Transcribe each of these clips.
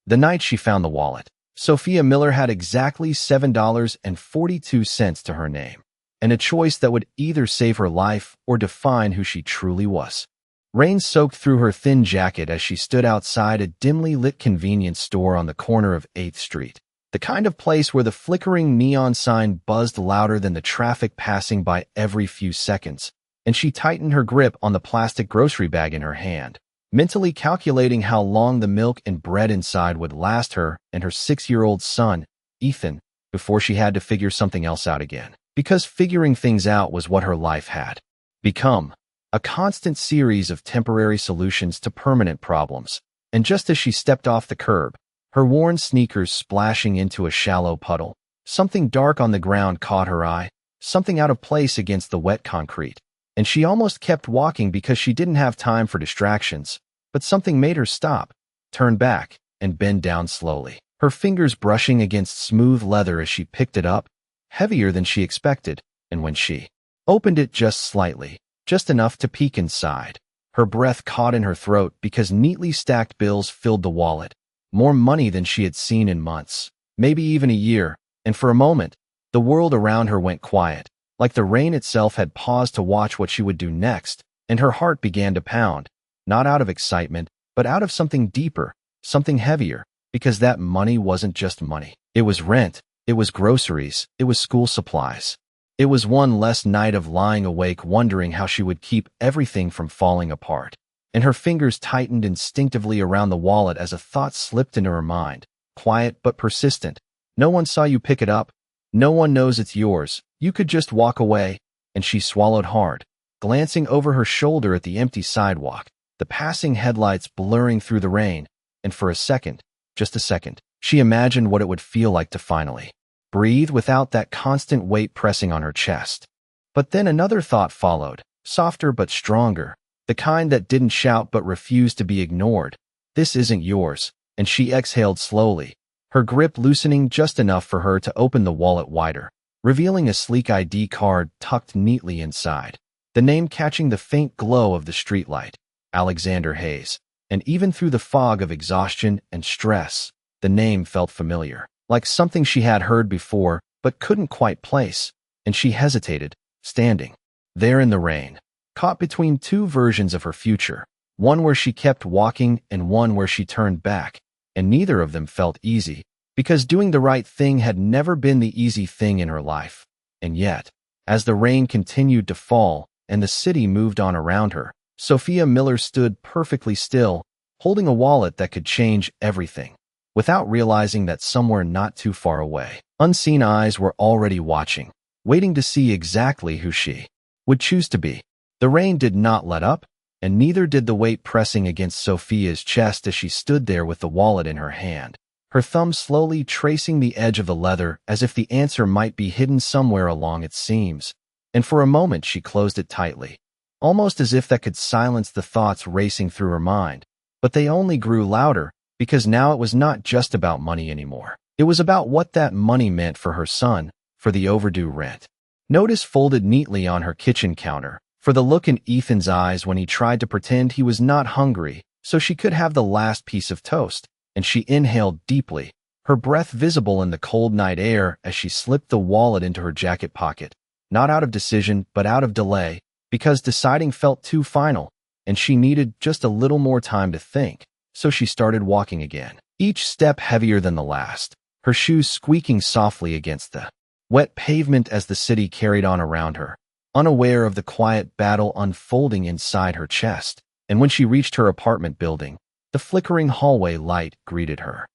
The night she found the wallet, Sophia Miller had exactly $7.42 to her name, and a choice that would either save her life or define who she truly was. Rain soaked through her thin jacket as she stood outside a dimly lit convenience store on the corner of 8th Street, the kind of place where the flickering neon sign buzzed louder than the traffic passing by every few seconds, and she tightened her grip on the plastic grocery bag in her hand, mentally calculating how long the milk and bread inside would last her and her 6-year-old son, Ethan, before she had to figure something else out again. Because figuring things out was what her life had become, a constant series of temporary solutions to permanent problems. And just as she stepped off the curb, her worn sneakers splashing into a shallow puddle, something dark on the ground caught her eye, something out of place against the wet concrete. And she almost kept walking because she didn't have time for distractions, but something made her stop, turn back, and bend down slowly, her fingers brushing against smooth leather as she picked it up, heavier than she expected, and when she opened it just slightly, just enough to peek inside, her breath caught in her throat because neatly stacked bills filled the wallet, more money than she had seen in months, maybe even a year, and for a moment, the world around her went quiet, like the rain itself had paused to watch what she would do next, and her heart began to pound, not out of excitement, but out of something deeper, something heavier, because that money wasn't just money. It was rent, it was groceries, it was school supplies. It was one less night of lying awake wondering how she would keep everything from falling apart. And her fingers tightened instinctively around the wallet as a thought slipped into her mind, quiet but persistent. No one saw you pick it up. No one knows it's yours. You could just walk away. And she swallowed hard, glancing over her shoulder at the empty sidewalk, the passing headlights blurring through the rain. And for a second, just a second, she imagined what it would feel like to finally breathe without that constant weight pressing on her chest. But then another thought followed, softer but stronger, the kind that didn't shout but refused to be ignored. This isn't yours. And she exhaled slowly, her grip loosening just enough for her to open the wallet wider, revealing a sleek ID card tucked neatly inside, the name catching the faint glow of the streetlight, Alexander Hayes. And even through the fog of exhaustion and stress, the name felt familiar, like something she had heard before but couldn't quite place, and she hesitated, standing there in the rain, caught between two versions of her future, one where she kept walking and one where she turned back, and neither of them felt easy, because doing the right thing had never been the easy thing in her life. And yet, as the rain continued to fall and the city moved on around her, Sophia Miller stood perfectly still, holding a wallet that could change everything, without realizing that somewhere not too far away, unseen eyes were already watching, waiting to see exactly who she would choose to be. The rain did not let up, and neither did the weight pressing against Sophia's chest as she stood there with the wallet in her hand, her thumb slowly tracing the edge of the leather as if the answer might be hidden somewhere along its seams. And for a moment she closed it tightly, almost as if that could silence the thoughts racing through her mind. But they only grew louder, because now it was not just about money anymore. It was about what that money meant for her son, for the overdue rent, notice folded neatly on her kitchen counter, for the look in Ethan's eyes when he tried to pretend he was not hungry so she could have the last piece of toast. And she inhaled deeply, her breath visible in the cold night air as she slipped the wallet into her jacket pocket, not out of decision but out of delay, because deciding felt too final, and she needed just a little more time to think. So she started walking again, each step heavier than the last, her shoes squeaking softly against the wet pavement as the city carried on around her, unaware of the quiet battle unfolding inside her chest. And when she reached her apartment building, the flickering hallway light greeted her,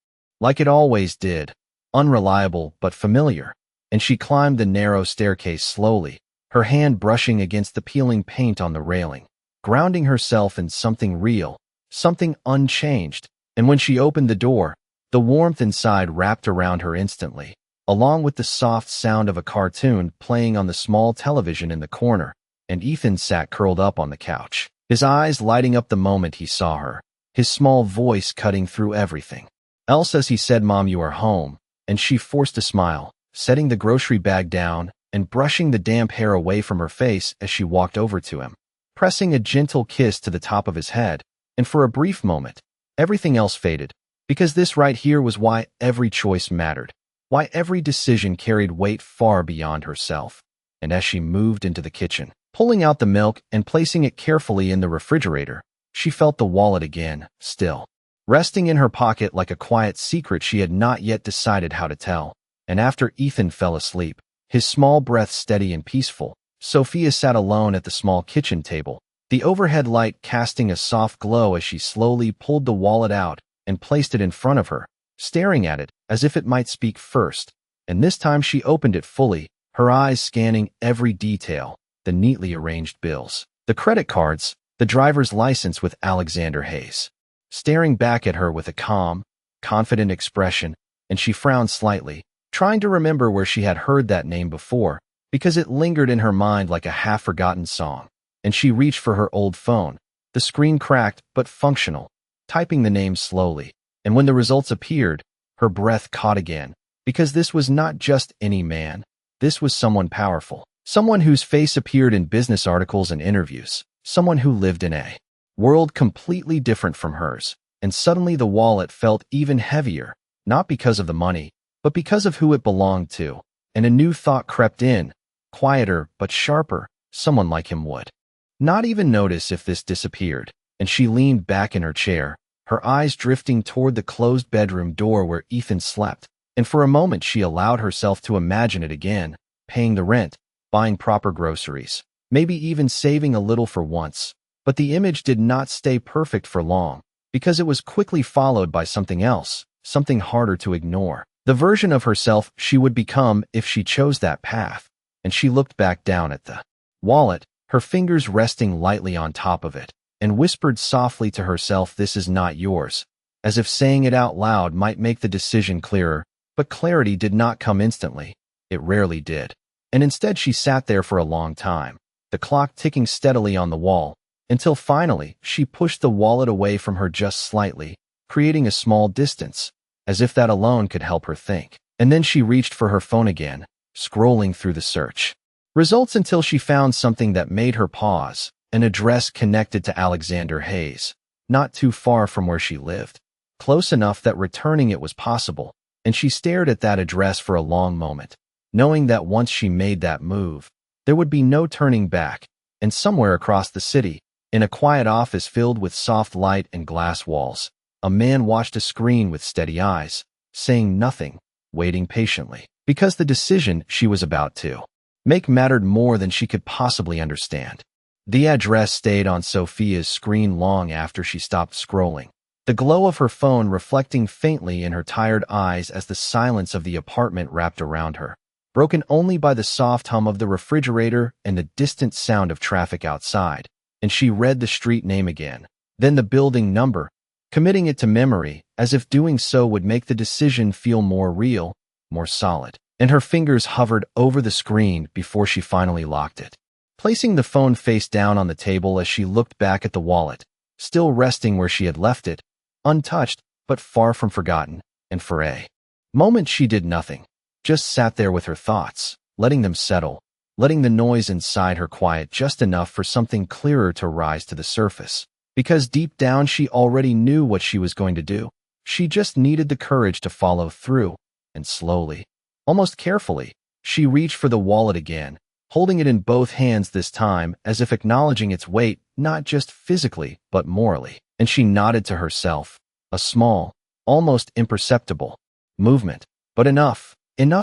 like it always did, unreliable but familiar, and she climbed the narrow staircase slowly, her hand brushing against the peeling paint on the railing, grounding herself in something real, something unchanged. And when she opened the door, the warmth inside wrapped around her instantly, along with the soft sound of a cartoon playing on the small television in the corner, and Ethan sat curled up on the couch, his eyes lighting up the moment he saw her, his small voice cutting through everything else as he said, "Mom, you are home." And she forced a smile, setting the grocery bag down and brushing the damp hair away from her face as she walked over to him, pressing a gentle kiss to the top of his head. And for a brief moment, everything else faded, Because this right here was why every choice mattered, why every decision carried weight far beyond herself. And as she moved into the kitchen, pulling out the milk and placing it carefully in the refrigerator, she felt the wallet again, still resting in her pocket like a quiet secret she had not yet decided how to tell. And after Ethan fell asleep, his small breath steady and peaceful, Sophia sat alone at the small kitchen table, the overhead light casting a soft glow as she slowly pulled the wallet out and placed it in front of her, staring at it as if it might speak first. And this time she opened it fully, her eyes scanning every detail, the neatly arranged bills, the credit cards, the driver's license with Alexander Hayes, staring back at her with a calm, confident expression, and she frowned slightly, trying to remember where she had heard that name before, because it lingered in her mind like a half-forgotten song. And she reached for her old phone, the screen cracked but functional, typing the name slowly. And when the results appeared, her breath caught again, because this was not just any man. This was someone powerful, someone whose face appeared in business articles and interviews, someone who lived in a world completely different from hers. And suddenly the wallet felt even heavier, not because of the money, but because of who it belonged to. And a new thought crept in, quieter but sharper. Someone like him would not even notice if this disappeared. And she leaned back in her chair, her eyes drifting toward the closed bedroom door where Ethan slept. And for a moment she allowed herself to imagine it again, paying the rent, buying proper groceries, maybe even saving a little for once. But the image did not stay perfect for long, because it was quickly followed by something else, something harder to ignore. The version of herself she would become if she chose that path. And she looked back down at the wallet, her fingers resting lightly on top of it, and whispered softly to herself, "This is not yours," as if saying it out loud might make the decision clearer. But clarity did not come instantly. It rarely did. And instead she sat there for a long time, the clock ticking steadily on the wall, until finally she pushed the wallet away from her just slightly, creating a small distance, as if that alone could help her think. And then she reached for her phone again, scrolling through the search results until she found something that made her pause, an address connected to Alexander Hayes, not too far from where she lived, close enough that returning it was possible. And she stared at that address for a long moment, knowing that once she made that move, there would be no turning back. And somewhere across the city, in a quiet office filled with soft light and glass walls, a man watched a screen with steady eyes, saying nothing, waiting patiently, because the decision she was about to make mattered more than she could possibly understand. The address stayed on Sophia's screen long after she stopped scrolling, the glow of her phone reflecting faintly in her tired eyes as the silence of the apartment wrapped around her, broken only by the soft hum of the refrigerator and the distant sound of traffic outside. And she read the street name again, then the building number, committing it to memory, as if doing so would make the decision feel more real, more solid. And her fingers hovered over the screen before she finally locked it, placing the phone face down on the table as she looked back at the wallet, still resting where she had left it, untouched but far from forgotten. And for a moment she did nothing, just sat there with her thoughts, letting them settle, letting the noise inside her quiet just enough for something clearer to rise to the surface. Because deep down she already knew what she was going to do. She just needed the courage to follow through. And slowly, almost carefully, she reached for the wallet again, holding it in both hands this time as if acknowledging its weight, not just physically, but morally. And she nodded to herself, a small, almost imperceptible movement, but enough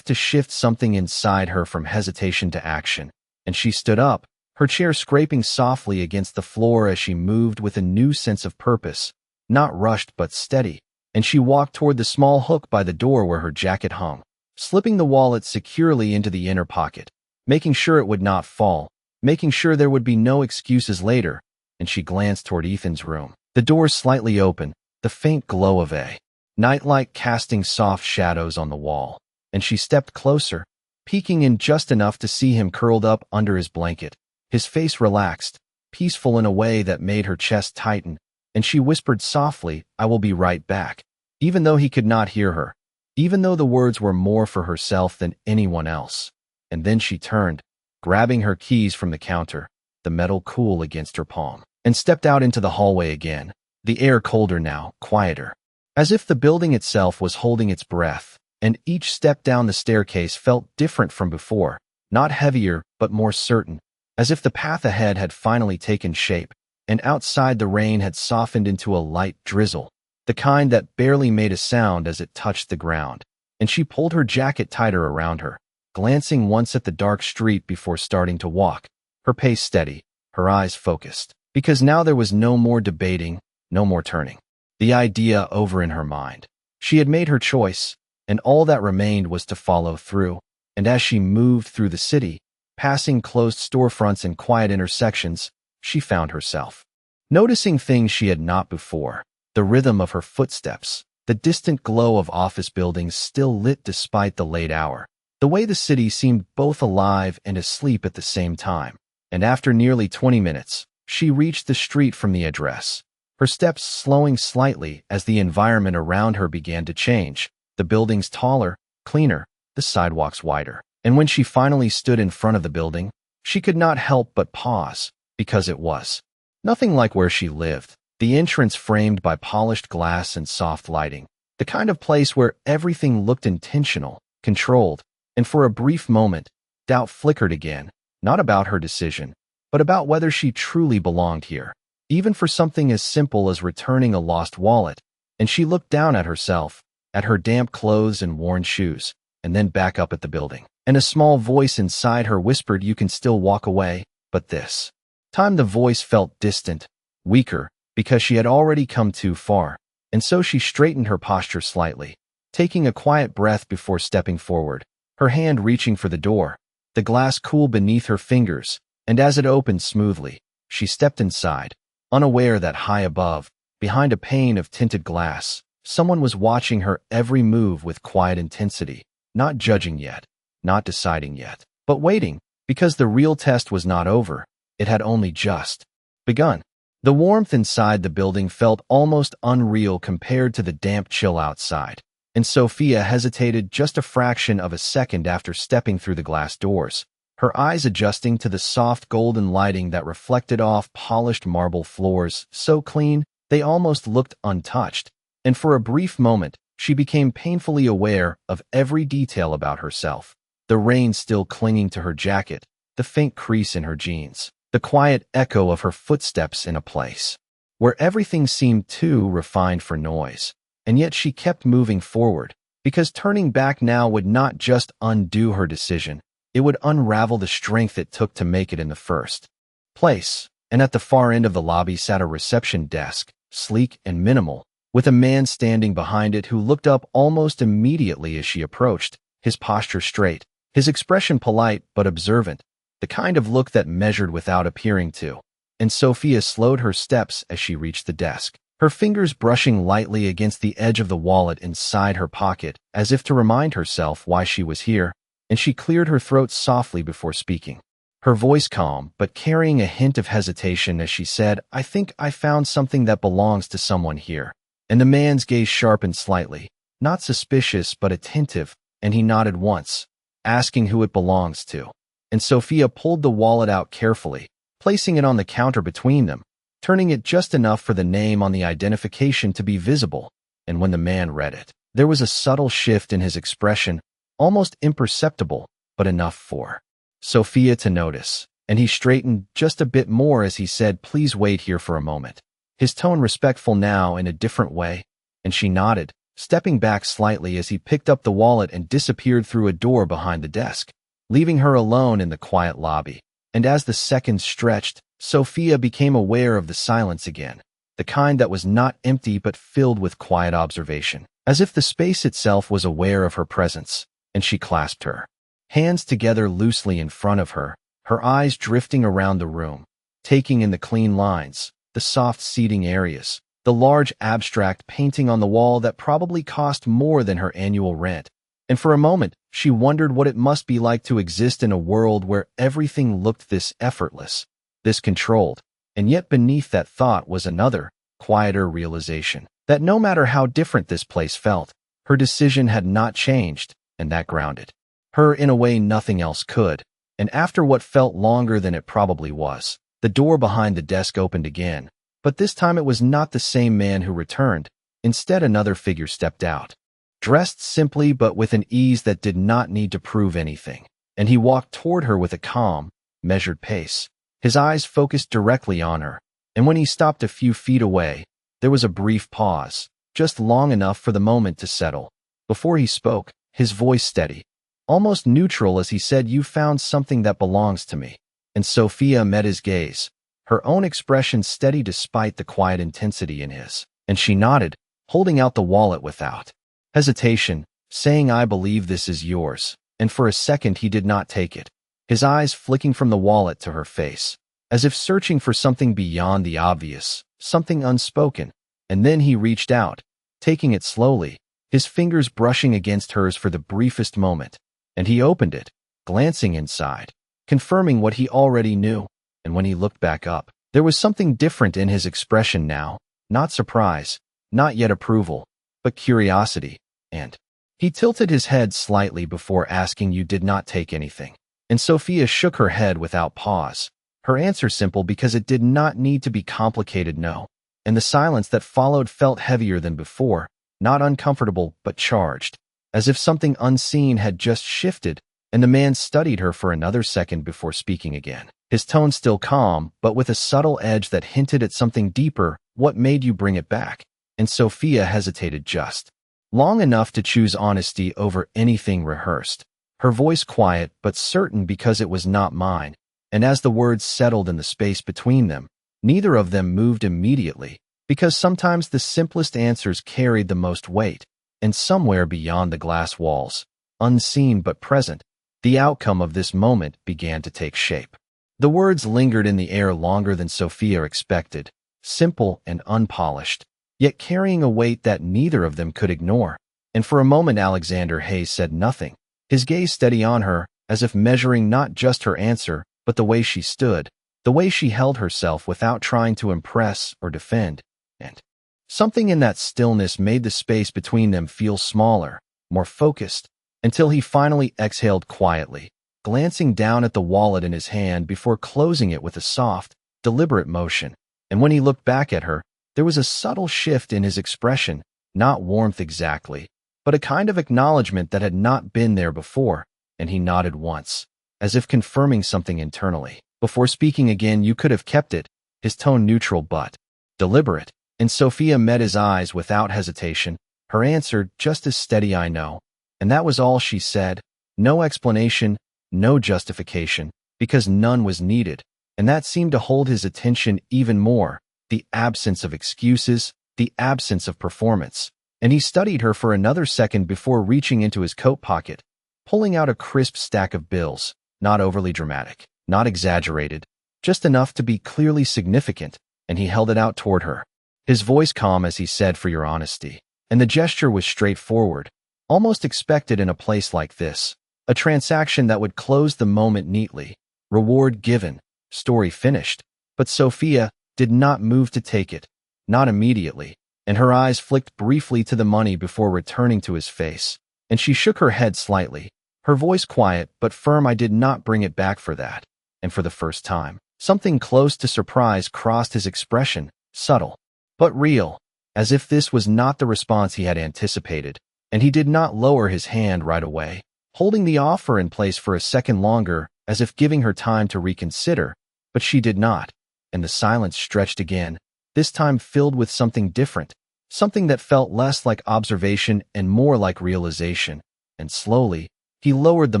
to shift something inside her from hesitation to action. And she stood up, her chair scraping softly against the floor as she moved with a new sense of purpose, not rushed but steady. And she walked toward the small hook by the door where her jacket hung, slipping the wallet securely into the inner pocket, making sure it would not fall, making sure there would be no excuses later. And she glanced toward Ethan's room, the door slightly open, the faint glow of a nightlight casting soft shadows on the wall. And she stepped closer, peeking in just enough to see him curled up under his blanket, his face relaxed, peaceful in a way that made her chest tighten. And she whispered softly, "I will be right back," even though he could not hear her, even though the words were more for herself than anyone else. And then she turned, grabbing her keys from the counter, the metal cool against her palm, and stepped out into the hallway again, the air colder now, quieter. as if the building itself was holding its breath, and each step down the staircase felt different from before, not heavier but more certain, as if the path ahead had finally taken shape, and outside the rain had softened into a light drizzle, the kind that barely made a sound as it touched the ground. And she pulled her jacket tighter around her, glancing once at the dark street before starting to walk, her pace steady, her eyes focused, because now there was no more debating, no more turning. The idea over in her mind. She had made her choice, and all that remained was to follow through. And as she moved through the city, passing closed storefronts and quiet intersections, she found herself noticing things she had not before: the rhythm of her footsteps, the distant glow of office buildings still lit despite the late hour, the way the city seemed both alive and asleep at the same time. And after nearly 20 minutes, she reached the street from the address, her steps slowing slightly as the environment around her began to change, the buildings taller, cleaner, the sidewalks wider. And when she finally stood in front of the building, she could not help but pause, because it was nothing like where she lived. The entrance framed by polished glass and soft lighting, the kind of place where everything looked intentional, controlled, and for a brief moment, doubt flickered again, not about her decision, but about whether she truly belonged here, even for something as simple as returning a lost wallet. And she looked down at herself, at her damp clothes and worn shoes, and then back up at the building. And a small voice inside her whispered, "You can still walk away." But this time the voice felt distant, weaker, because she had already come too far, and so she straightened her posture slightly, taking a quiet breath before stepping forward, her hand reaching for the door, the glass cool beneath her fingers, and as it opened smoothly, she stepped inside, unaware that high above, behind a pane of tinted glass, someone was watching her every move with quiet intensity, not judging yet, not deciding yet, but waiting, because the real test was not over. It had only just begun. The warmth inside the building felt almost unreal compared to the damp chill outside, and Sophia hesitated just a fraction of a second after stepping through the glass doors, her eyes adjusting to the soft golden lighting that reflected off polished marble floors, so clean they almost looked untouched. And for a brief moment, she became painfully aware of every detail about herself: the rain still clinging to her jacket, the faint crease in her jeans, the quiet echo of her footsteps in a place where everything seemed too refined for noise. And yet she kept moving forward, because turning back now would not just undo her decision, it would unravel the strength it took to make it in the first place. And at the far end of the lobby sat a reception desk, sleek and minimal, with a man standing behind it who looked up almost immediately as she approached, his posture straight, his expression polite but observant, the kind of look that measured without appearing to. And Sophia slowed her steps as she reached the desk, her fingers brushing lightly against the edge of the wallet inside her pocket, as if to remind herself why she was here, and she cleared her throat softly before speaking, her voice calm but carrying a hint of hesitation as she said, "I think I found something that belongs to someone here." And the man's gaze sharpened slightly, not suspicious but attentive, and he nodded once, asking who it belongs to. And Sophia pulled the wallet out carefully, placing it on the counter between them, turning it just enough for the name on the identification to be visible. And when the man read it, there was a subtle shift in his expression, almost imperceptible, but enough for Sophia to notice, and he straightened just a bit more as he said, "Please wait here for a moment." His tone respectful now in a different way, and she nodded, stepping back slightly as he picked up the wallet and disappeared through a door behind the desk, leaving her alone in the quiet lobby. And as the seconds stretched, Sophia became aware of the silence again, the kind that was not empty but filled with quiet observation, as if the space itself was aware of her presence. And she clasped her hands together loosely in front of her, her eyes drifting around the room, taking in the clean lines, the soft seating areas, the large abstract painting on the wall that probably cost more than her annual rent. And for a moment, she wondered what it must be like to exist in a world where everything looked this effortless, this controlled. And yet beneath that thought was another, quieter realization, that no matter how different this place felt, her decision had not changed, and that grounded her in a way nothing else could. And after what felt longer than it probably was, the door behind the desk opened again, but this time it was not the same man who returned. Instead, another figure stepped out, dressed simply but with an ease that did not need to prove anything. And he walked toward her with a calm, measured pace. His eyes focused directly on her, and when he stopped a few feet away, there was a brief pause, just long enough for the moment to settle. Before he spoke, his voice steady, almost neutral as he said, "You found something that belongs to me." And Sophia met his gaze, her own expression steady despite the quiet intensity in his. And she nodded, holding out the wallet without hesitation, saying, "I believe this is yours." And for a second he did not take it, his eyes flicking from the wallet to her face, as if searching for something beyond the obvious, something unspoken. And then he reached out, taking it slowly, his fingers brushing against hers for the briefest moment. And he opened it, glancing inside, confirming what he already knew. And when he looked back up, there was something different in his expression now, not surprise, not yet approval, but curiosity. And he tilted his head slightly before asking, "You did not take anything?" And Sophia shook her head without pause, her answer simple because it did not need to be complicated, no. And the silence that followed felt heavier than before, not uncomfortable but charged, as if something unseen had just shifted. And the man studied her for another second before speaking again, his tone still calm but with a subtle edge that hinted at something deeper. "What made you bring it back?" And Sophia hesitated just long enough to choose honesty over anything rehearsed, her voice quiet but certain because it was not mine. And as the words settled in the space between them, neither of them moved immediately, because sometimes the simplest answers carried the most weight. And somewhere beyond the glass walls, unseen but present, the outcome of this moment began to take shape. The words lingered in the air longer than Sophia expected, simple and unpolished, yet carrying a weight that neither of them could ignore. And for a moment Alexander Hayes said nothing, his gaze steady on her, as if measuring not just her answer, but the way she stood, the way she held herself without trying to impress or defend. And something in that stillness made the space between them feel smaller, more focused, until he finally exhaled quietly, glancing down at the wallet in his hand before closing it with a soft, deliberate motion. And when he looked back at her, there was a subtle shift in his expression, not warmth exactly, but a kind of acknowledgement that had not been there before. And he nodded once, as if confirming something internally. Before speaking again, "You could have kept it," his tone neutral but deliberate. And Sophia met his eyes without hesitation, her answer just as steady, "I know." And that was all she said, no explanation, no justification, because none was needed. And that seemed to hold his attention even more, the absence of excuses, the absence of performance. And he studied her for another second before reaching into his coat pocket, pulling out a crisp stack of bills, not overly dramatic, not exaggerated, just enough to be clearly significant. And he held it out toward her, his voice calm as he said, "For your honesty." And the gesture was straightforward, almost expected in a place like this, a transaction that would close the moment neatly, reward given, story finished. But Sophia did not move to take it, not immediately, and her eyes flicked briefly to the money before returning to his face. And she shook her head slightly, her voice quiet but firm, "I did not bring it back for that." And for the first time, something close to surprise crossed his expression, subtle but real, as if this was not the response he had anticipated. And he did not lower his hand right away, holding the offer in place for a second longer, as if giving her time to reconsider. But she did not, and the silence stretched again, this time filled with something different, something that felt less like observation and more like realization. And slowly, he lowered the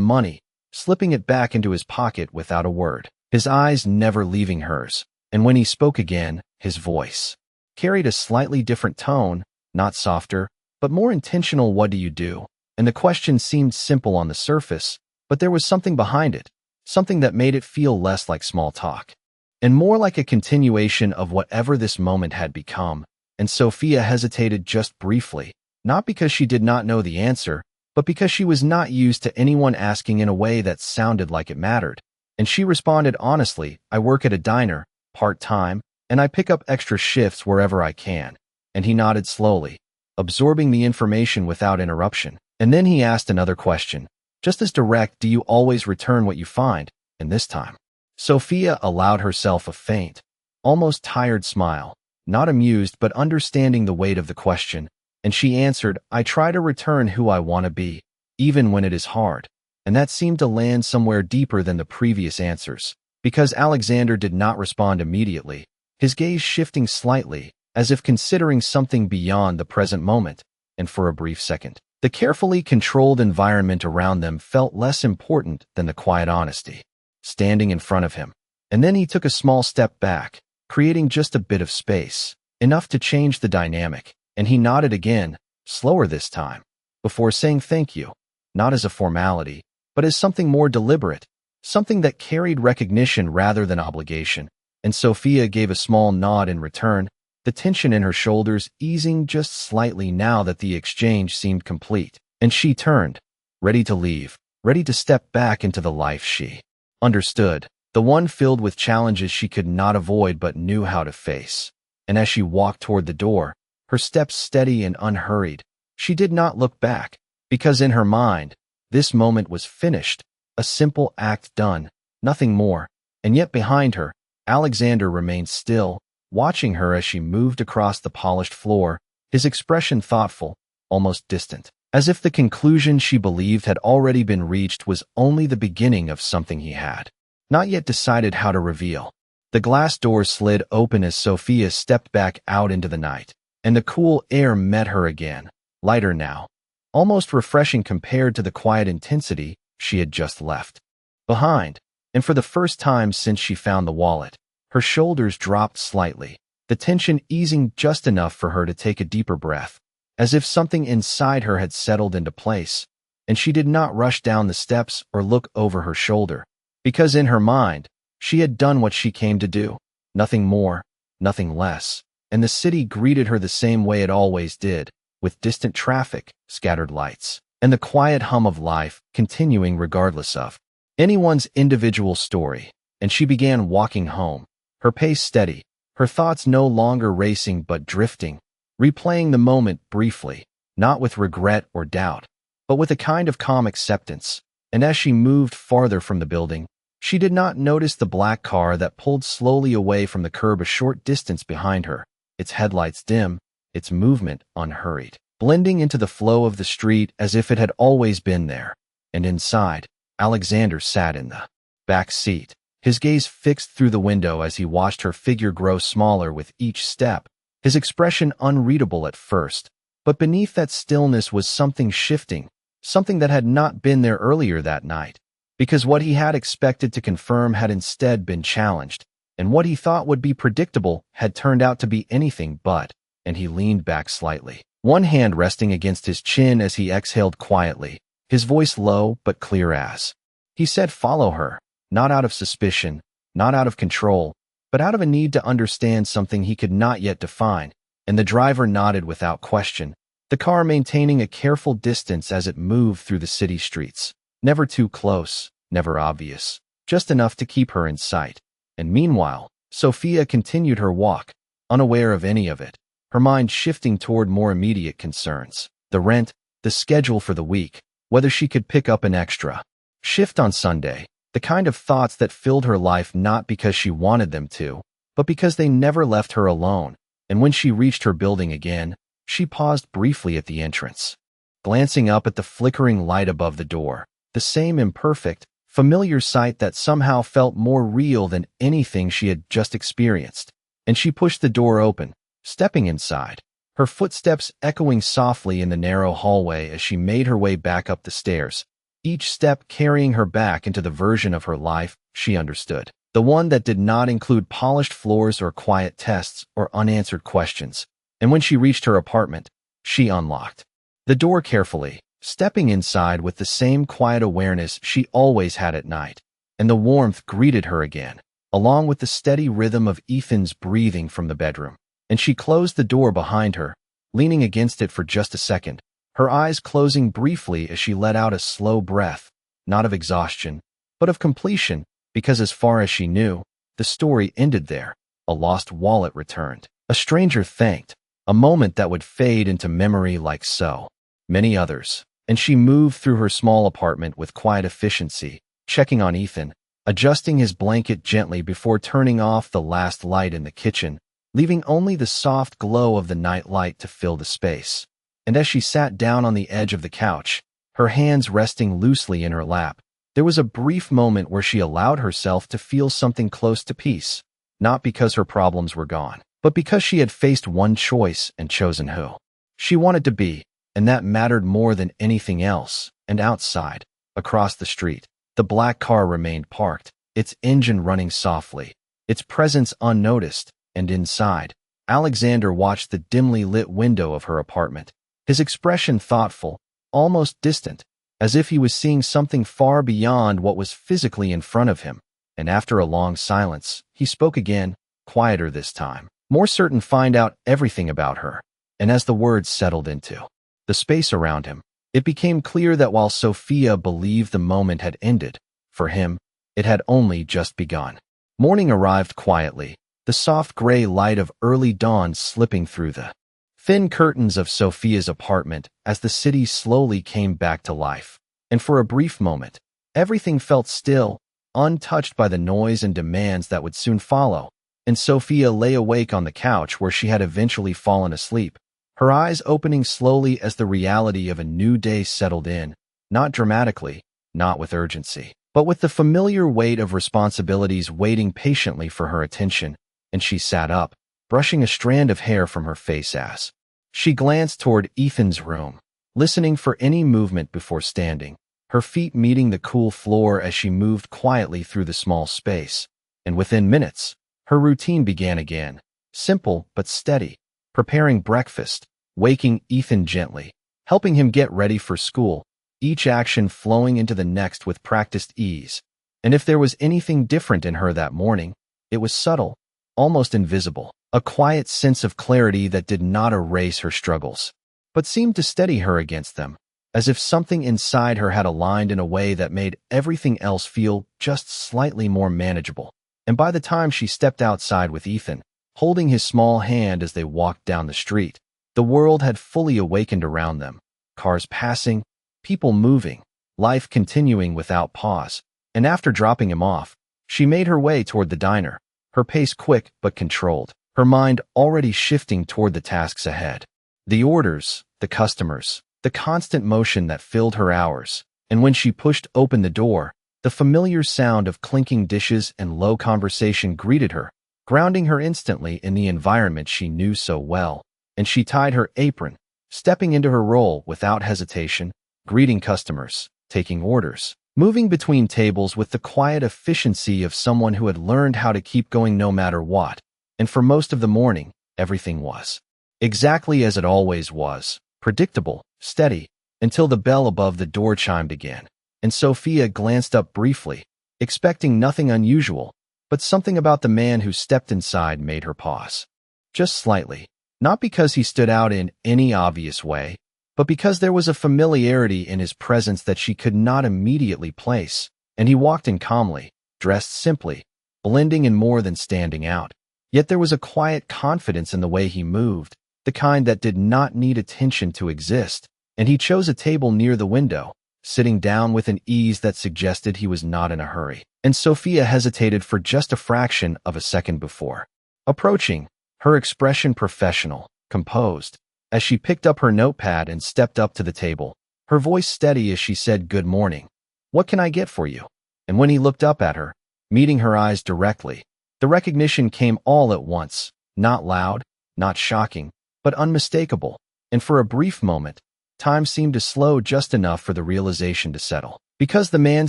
money, slipping it back into his pocket without a word, his eyes never leaving hers. And when he spoke again, his voice carried a slightly different tone, not softer, but more intentional. "What do you do?" And the question seemed simple on the surface, but there was something behind it, something that made it feel less like small talk, and more like a continuation of whatever this moment had become. And Sophia hesitated just briefly, not because she did not know the answer, but because she was not used to anyone asking in a way that sounded like it mattered. And she responded honestly, "I work at a diner, part-time, and I pick up extra shifts wherever I can." And he nodded slowly, absorbing the information without interruption. And then he asked another question, just as direct, "Do you always return what you find?" And this time, Sophia allowed herself a faint, almost tired smile, not amused but understanding the weight of the question. And she answered, I try to return who I want to be, even when it is hard. And that seemed to land somewhere deeper than the previous answers. Because Alexander did not respond immediately, his gaze shifting slightly, as if considering something beyond the present moment, and for a brief second, the carefully controlled environment around them felt less important than the quiet honesty standing in front of him. And then he took a small step back, creating just a bit of space, enough to change the dynamic, and he nodded again, slower this time, before saying thank you, not as a formality, but as something more deliberate, something that carried recognition rather than obligation. And Sophia gave a small nod in return, the tension in her shoulders easing just slightly now that the exchange seemed complete. And she turned, ready to leave, ready to step back into the life she understood, the one filled with challenges she could not avoid but knew how to face. And as she walked toward the door, her steps steady and unhurried, she did not look back, because in her mind, this moment was finished, a simple act done, nothing more. And yet behind her, Alexander remained still, watching her as she moved across the polished floor, his expression thoughtful, almost distant, as if the conclusion she believed had already been reached was only the beginning of something he had not yet decided how to reveal. The glass doors slid open as Sophia stepped back out into the night, and the cool air met her again, lighter now, almost refreshing compared to the quiet intensity she had just left behind. And for the first time since she found the wallet, her shoulders dropped slightly, the tension easing just enough for her to take a deeper breath, as if something inside her had settled into place, and she did not rush down the steps or look over her shoulder, because in her mind, she had done what she came to do, nothing more, nothing less, and the city greeted her the same way it always did, with distant traffic, scattered lights, and the quiet hum of life continuing regardless of anyone's individual story. And she began walking home, her pace steady, her thoughts no longer racing but drifting, replaying the moment briefly, not with regret or doubt, but with a kind of calm acceptance. And as she moved farther from the building, she did not notice the black car that pulled slowly away from the curb a short distance behind her, its headlights dim, its movement unhurried, blending into the flow of the street as if it had always been there. And inside, Alexander sat in the back seat, his gaze fixed through the window as he watched her figure grow smaller with each step, his expression unreadable at first. But beneath that stillness was something shifting, something that had not been there earlier that night, because what he had expected to confirm had instead been challenged, and what he thought would be predictable had turned out to be anything but. And he leaned back slightly, one hand resting against his chin as he exhaled quietly, his voice low but clear as he said, "Follow her," not out of suspicion, not out of control, but out of a need to understand something he could not yet define. And the driver nodded without question, the car maintaining a careful distance as it moved through the city streets. Never too close, never obvious, just enough to keep her in sight. And meanwhile, Sophia continued her walk, unaware of any of it, her mind shifting toward more immediate concerns. The rent, the schedule for the week, whether she could pick up an extra shift on Sunday, the kind of thoughts that filled her life not because she wanted them to, but because they never left her alone. And when she reached her building again, she paused briefly at the entrance, glancing up at the flickering light above the door, the same imperfect, familiar sight that somehow felt more real than anything she had just experienced. And she pushed the door open, stepping inside, her footsteps echoing softly in the narrow hallway as she made her way back up the stairs, each step carrying her back into the version of her life she understood, the one that did not include polished floors or quiet tests or unanswered questions. And when she reached her apartment, she unlocked the door carefully, stepping inside with the same quiet awareness she always had at night. And the warmth greeted her again, along with the steady rhythm of Ethan's breathing from the bedroom. And she closed the door behind her, leaning against it for just a second, her eyes closing briefly as she let out a slow breath, not of exhaustion, but of completion, because as far as she knew, the story ended there. A lost wallet returned, a stranger thanked, a moment that would fade into memory like so many others. And she moved through her small apartment with quiet efficiency, checking on Ethan, adjusting his blanket gently before turning off the last light in the kitchen, leaving only the soft glow of the night light to fill the space. and as she sat down on the edge of the couch, her hands resting loosely in her lap, there was a brief moment where she allowed herself to feel something close to peace, not because her problems were gone, but because she had faced one choice and chosen who she wanted to be, and that mattered more than anything else. And outside, across the street, the black car remained parked, its engine running softly, its presence unnoticed, and inside, Alexander watched the dimly lit window of her apartment, his expression thoughtful, almost distant, as if he was seeing something far beyond what was physically in front of him. And after a long silence, he spoke again, quieter this time, more certain to find out everything about her. And as the words settled into the space around him, it became clear that while Sophia believed the moment had ended, for him, it had only just begun. Morning arrived quietly, the soft gray light of early dawn slipping through the thin curtains of Sophia's apartment as the city slowly came back to life. And for a brief moment, everything felt still, untouched by the noise and demands that would soon follow, and Sophia lay awake on the couch where she had eventually fallen asleep, her eyes opening slowly as the reality of a new day settled in, not dramatically, not with urgency, but with the familiar weight of responsibilities waiting patiently for her attention. And she sat up, brushing a strand of hair from her face as she glanced toward Ethan's room, listening for any movement before standing, her feet meeting the cool floor as she moved quietly through the small space. And within minutes, her routine began again, simple but steady, preparing breakfast, waking Ethan gently, helping him get ready for school, each action flowing into the next with practiced ease. And if there was anything different in her that morning, it was subtle, almost invisible, a quiet sense of clarity that did not erase her struggles, but seemed to steady her against them, as if something inside her had aligned in a way that made everything else feel just slightly more manageable. And by the time she stepped outside with Ethan, holding his small hand as they walked down the street, the world had fully awakened around them, cars passing, people moving, life continuing without pause. And after dropping him off, she made her way toward the diner, her pace quick but controlled, her mind already shifting toward the tasks ahead. The orders, the customers, the constant motion that filled her hours. And when she pushed open the door, the familiar sound of clinking dishes and low conversation greeted her, grounding her instantly in the environment she knew so well. And she tied her apron, stepping into her role without hesitation, greeting customers, taking orders, moving between tables with the quiet efficiency of someone who had learned how to keep going no matter what. And for most of the morning, everything was exactly as it always was, predictable, steady, until the bell above the door chimed again. And Sophia glanced up briefly, expecting nothing unusual, but something about the man who stepped inside made her pause. Just slightly, not because he stood out in any obvious way, but because there was a familiarity in his presence that she could not immediately place. And he walked in calmly, dressed simply, blending in more than standing out. Yet there was a quiet confidence in the way he moved, the kind that did not need attention to exist. And he chose a table near the window, sitting down with an ease that suggested he was not in a hurry. And Sophia hesitated for just a fraction of a second before approaching, her expression professional, composed, as she picked up her notepad and stepped up to the table, her voice steady as she said, "Good morning. What can I get for you?" And when he looked up at her, meeting her eyes directly, the recognition came all at once, not loud, not shocking, but unmistakable. And for a brief moment, time seemed to slow just enough for the realization to settle. Because the man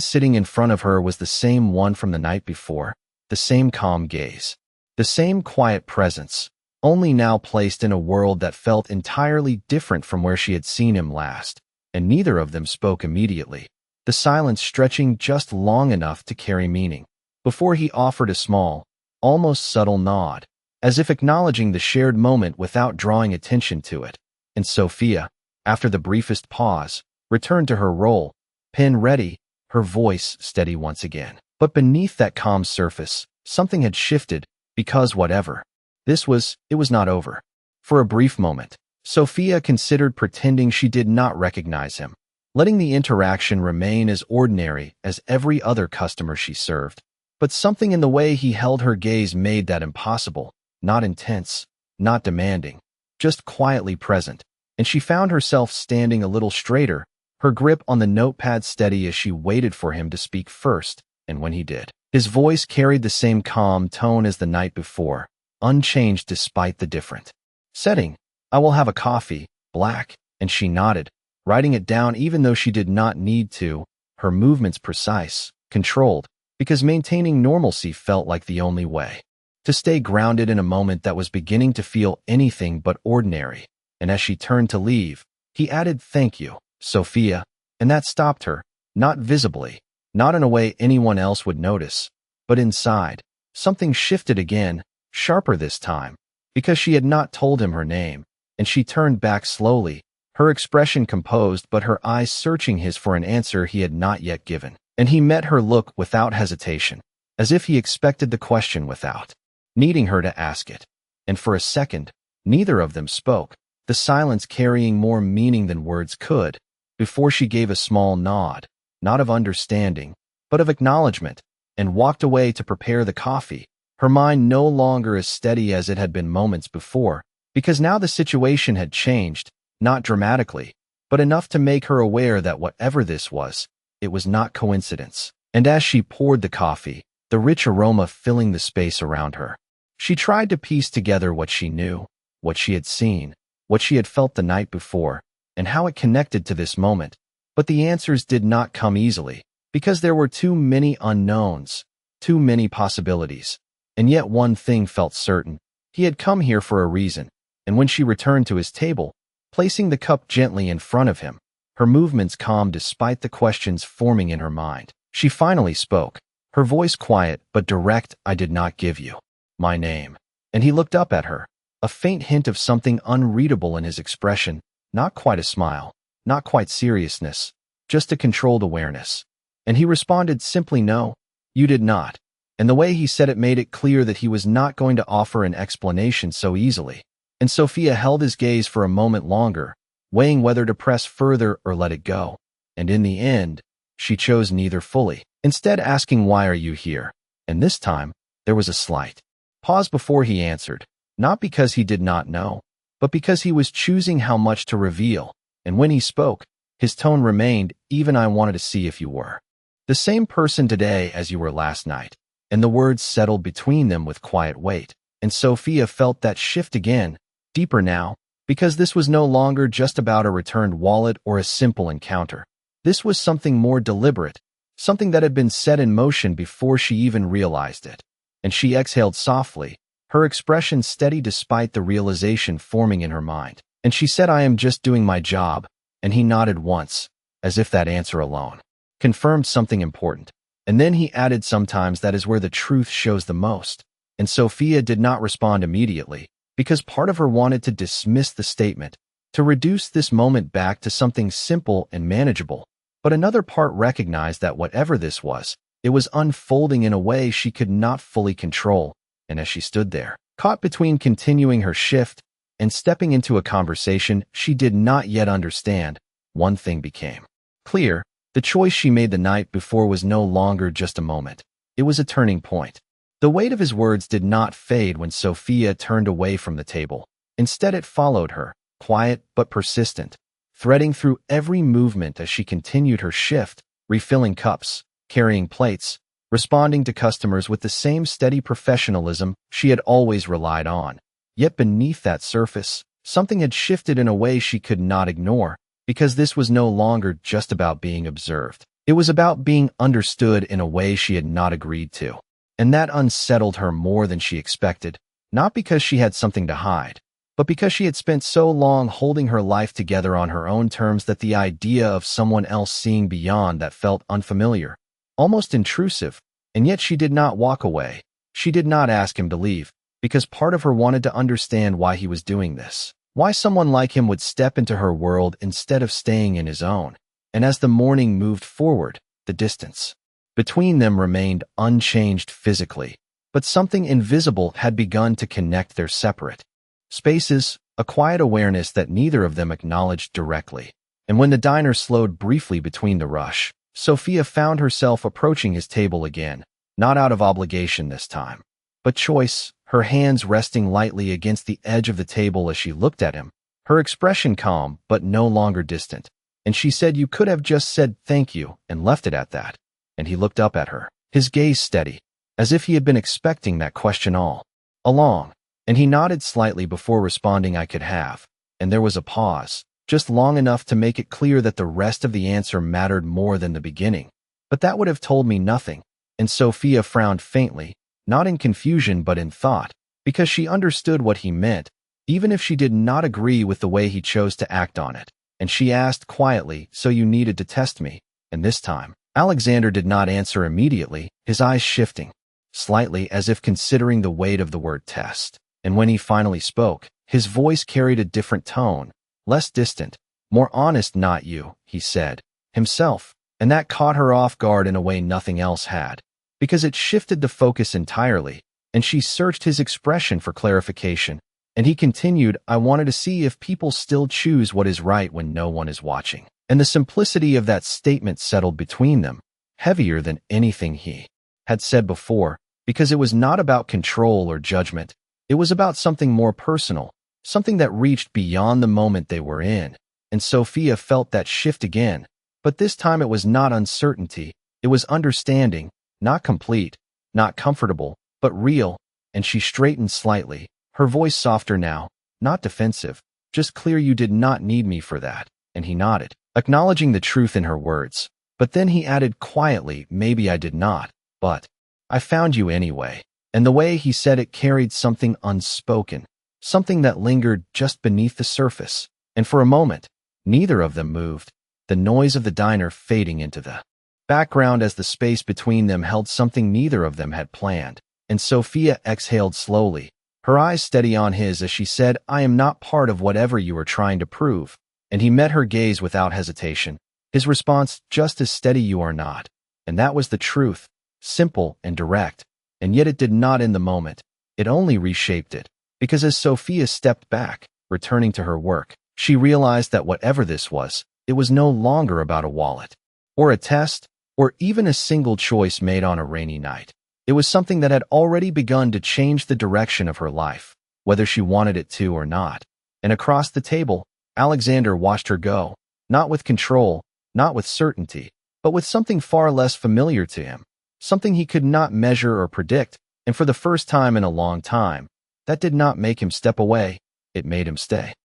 sitting in front of her was the same one from the night before, the same calm gaze, the same quiet presence, only now placed in a world that felt entirely different from where she had seen him last. And neither of them spoke immediately, the silence stretching just long enough to carry meaning, before he offered a small, almost subtle nod, as if acknowledging the shared moment without drawing attention to it. And Sophia, after the briefest pause, returned to her role, pen ready, her voice steady once again. But beneath that calm surface, something had shifted, because whatever it was not over. For a brief moment, Sophia considered pretending she did not recognize him, letting the interaction remain as ordinary as every other customer she served. But something in the way he held her gaze made that impossible, not intense, not demanding, just quietly present. and she found herself standing a little straighter, her grip on the notepad steady as she waited for him to speak first, and when he did, his voice carried the same calm tone as the night before, unchanged despite the different setting. "I will have a coffee, black," and she nodded, writing it down even though she did not need to, her movements precise, controlled, because maintaining normalcy felt like the only way to stay grounded in a moment that was beginning to feel anything but ordinary. And as she turned to leave, he added, "Thank you, Sophia," and that stopped her, not visibly, not in a way anyone else would notice, but inside. Something shifted again, sharper this time, because she had not told him her name, and she turned back slowly, her expression composed but her eyes searching his for an answer he had not yet given. And he met her look without hesitation, as if he expected the question without needing her to ask it. And for a second, neither of them spoke, the silence carrying more meaning than words could, before she gave a small nod, not of understanding, but of acknowledgement, and walked away to prepare the coffee, her mind no longer as steady as it had been moments before, because now the situation had changed, not dramatically, but enough to make her aware that whatever this was, it was not coincidence. And as she poured the coffee, the rich aroma filling the space around her, she tried to piece together what she knew, what she had seen, what she had felt the night before, and how it connected to this moment. But the answers did not come easily, because there were too many unknowns, too many possibilities. And yet one thing felt certain: he had come here for a reason. And when she returned to his table, placing the cup gently in front of him, her movements calm despite the questions forming in her mind, she finally spoke, her voice quiet but direct. "I did not give you my name." And he looked up at her, a faint hint of something unreadable in his expression, not quite a smile, not quite seriousness, just a controlled awareness. And he responded simply, "No, you did not." And the way he said it made it clear that he was not going to offer an explanation so easily. And Sophia held his gaze for a moment longer, weighing whether to press further or let it go. And in the end, she chose neither fully, instead asking, "Why are you here?" And this time, there was a slight pause before he answered, not because he did not know, but because he was choosing how much to reveal. And when he spoke, his tone remained, "Even I wanted to see if you were the same person today as you were last night." And the words settled between them with quiet weight. And Sophia felt that shift again, deeper now, because this was no longer just about a returned wallet or a simple encounter. This was something more deliberate, something that had been set in motion before she even realized it. And she exhaled softly, her expression steady despite the realization forming in her mind. And she said, "I am just doing my job." And he nodded once, as if that answer alone confirmed something important. And then he added, "Sometimes that is where the truth shows the most." And Sophia did not respond immediately, because part of her wanted to dismiss the statement, to reduce this moment back to something simple and manageable. But another part recognized that whatever this was, it was unfolding in a way she could not fully control. And as she stood there, caught between continuing her shift and stepping into a conversation she did not yet understand, one thing became clear. The choice she made the night before was no longer just a moment. It was a turning point. The weight of his words did not fade when Sophia turned away from the table. Instead, it followed her, quiet but persistent, threading through every movement as she continued her shift, refilling cups, carrying plates, responding to customers with the same steady professionalism she had always relied on. Yet beneath that surface, something had shifted in a way she could not ignore, because this was no longer just about being observed. It was about being understood in a way she had not agreed to. And that unsettled her more than she expected, not because she had something to hide, but because she had spent so long holding her life together on her own terms that the idea of someone else seeing beyond that felt unfamiliar, almost intrusive. And yet she did not walk away. She did not ask him to leave, because part of her wanted to understand why he was doing this, why someone like him would step into her world instead of staying in his own. And as the morning moved forward, the distance between them remained unchanged physically, but something invisible had begun to connect their separate spaces, a quiet awareness that neither of them acknowledged directly. And when the diner slowed briefly between the rush, Sophia found herself approaching his table again, not out of obligation this time, but choice, her hands resting lightly against the edge of the table as she looked at him, her expression calm but no longer distant. And she said, "You could have just said thank you and left it at that." And he looked up at her, his gaze steady, as if he had been expecting that question all along. And he nodded slightly before responding, "I could have." And there was a pause, just long enough to make it clear that the rest of the answer mattered more than the beginning. But that would have told me nothing. And Sophia frowned faintly, not in confusion but in thought, because she understood what he meant, even if she did not agree with the way he chose to act on it. And she asked quietly, "So you needed to test me?" And this time, Alexander did not answer immediately, his eyes shifting slightly as if considering the weight of the word test. And when he finally spoke, his voice carried a different tone, less distant, more honest. "Not you," he said, himself. And that caught her off guard in a way nothing else had, because it shifted the focus entirely, and she searched his expression for clarification. And he continued, "I wanted to see if people still choose what is right when no one is watching." And the simplicity of that statement settled between them, heavier than anything he had said before, because it was not about control or judgment. It was about something more personal, something that reached beyond the moment they were in. And Sophia felt that shift again, but this time it was not uncertainty, it was understanding, not complete, not comfortable, but real. And she straightened slightly, her voice softer now, not defensive, just clear. "You did not need me for that." And he nodded, acknowledging the truth in her words. But then he added quietly, "Maybe I did not, but I found you anyway." And the way he said it carried something unspoken, something that lingered just beneath the surface. And for a moment, neither of them moved, the noise of the diner fading into the background as the space between them held something neither of them had planned. And Sophia exhaled slowly, her eyes steady on his as she said, "I am not part of whatever you are trying to prove." And he met her gaze without hesitation, his response just as steady, "You are not." And that was the truth, simple and direct. And yet it did not end the moment. It only reshaped it, because as Sophia stepped back, returning to her work, she realized that whatever this was, it was no longer about a wallet, or a test, or even a single choice made on a rainy night. It was something that had already begun to change the direction of her life, whether she wanted it to or not. And across the table, Alexander watched her go, not with control, not with certainty, but with something far less familiar to him, something he could not measure or predict. And for the first time in a long time, that did not make him step away, it made him stay.